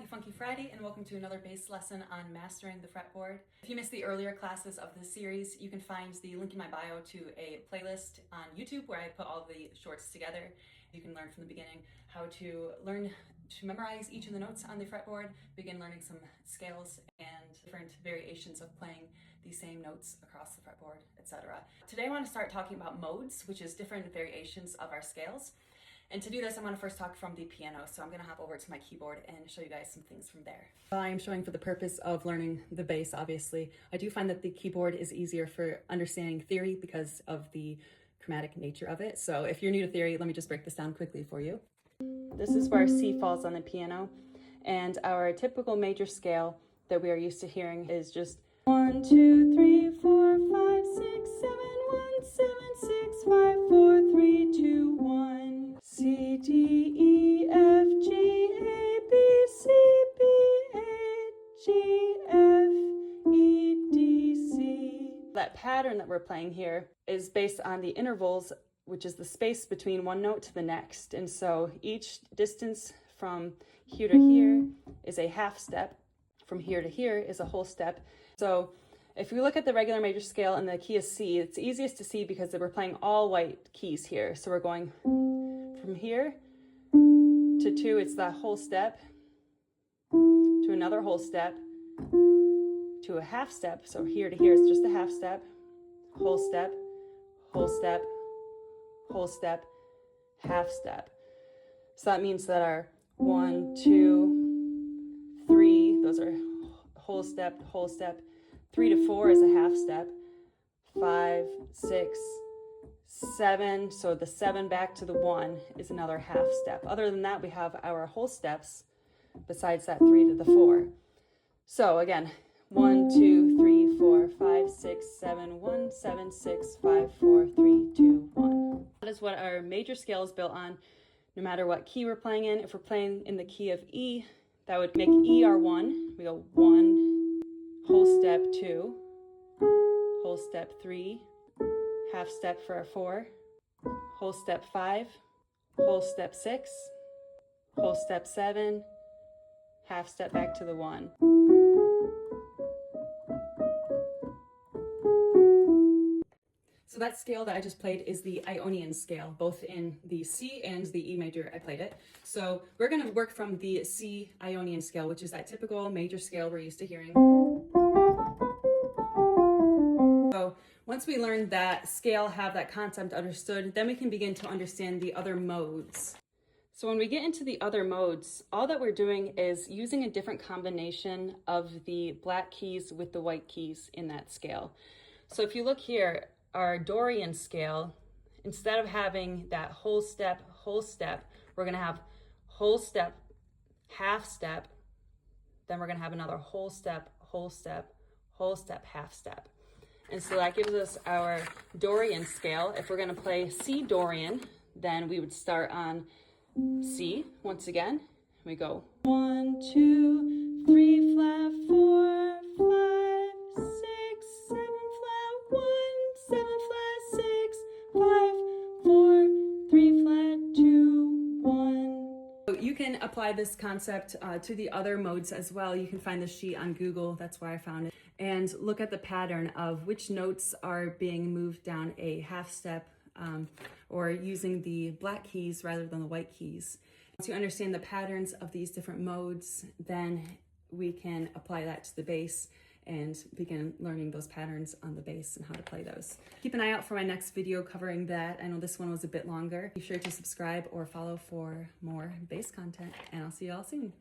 Happy Funky Friday and welcome to another bass lesson on mastering the fretboard. If you missed the earlier classes of this series, you can find the link in my bio to a playlist on YouTube where I put all the shorts together. You can learn from the beginning how to learn to memorize each of the notes on the fretboard, begin learning some scales and different variations of playing the same notes across the fretboard, etc. Today I want to start talking about modes, which is different variations of our scales. And to do this, I'm going to first talk from the piano. So I'm going to hop over to my keyboard and show you guys some things from there. I am showing for the purpose of learning the bass, obviously. I do find that the keyboard is easier for understanding theory because of the chromatic nature of it. So if you're new to theory, let me just break this down quickly for you. This is where C falls on the piano. And our typical major scale that we are used to hearing is just 1, 2, 3, 4, 5, 6, 7, 1, 7, 6, 5, 4, 3, 2, 1. C, D, E, F, G, A, B, C, B, A, G, F, E, D, C. That pattern that we're playing here is based on the intervals, which is the space between one note to the next. And so each distance from here to here is a half step. From here to here is a whole step. So if we look at the regular major scale and the key is C, it's easiest to see because we're playing all white keys here. So we're going from here to 2, it's that whole step, to another whole step, to a half step. So here to here is just a half step, whole step, whole step, whole step, half step. So that means that our 1, 2, 3, those are whole step, 3 to 4 is a half step, 5, 6, 7, so the 7 back to the 1 is another half step. Other than that, we have our whole steps besides that 3 to the 4. So again, 1, 2, 3, 4, 5, 6, 7, 1, 7, 6, 5, 4, 3, 2, 1. That is what our major scale is built on, no matter what key we're playing in. If we're playing in the key of E, that would make E our 1. We go 1, whole step 2, whole step 3, half step for our 4, whole step 5, whole step 6, whole step 7, half step back to the 1. So that scale that I just played is the Ionian scale, both in the C and the E major I played it. So we're going to work from the C Ionian scale, which is that typical major scale we're used to hearing. So once we learn that scale, have that concept understood, then we can begin to understand the other modes. So when we get into the other modes, all that we're doing is using a different combination of the black keys with the white keys in that scale. So if you look here, our Dorian scale, instead of having that whole step, we're going to have whole step, half step, then we're going to have another whole step, half step. And so that gives us our Dorian scale. If we're going to play C Dorian, then we would start on C once again. We go 1, 2, 3 flat, 4, 5, 6, 7 flat, 1, 7 flat, 6, 5, 4, 3 flat, 2, 1. So you can apply this concept to the other modes as well. You can find the sheet on Google, that's where I found it, and look at the pattern of which notes are being moved down a half step or using the black keys rather than the white keys. Once you understand the patterns of these different modes, then we can apply that to the bass and begin learning those patterns on the bass and how to play those. Keep an eye out for my next video covering that. I know this one was a bit longer. Be sure to subscribe or follow for more bass content, and I'll see you all soon.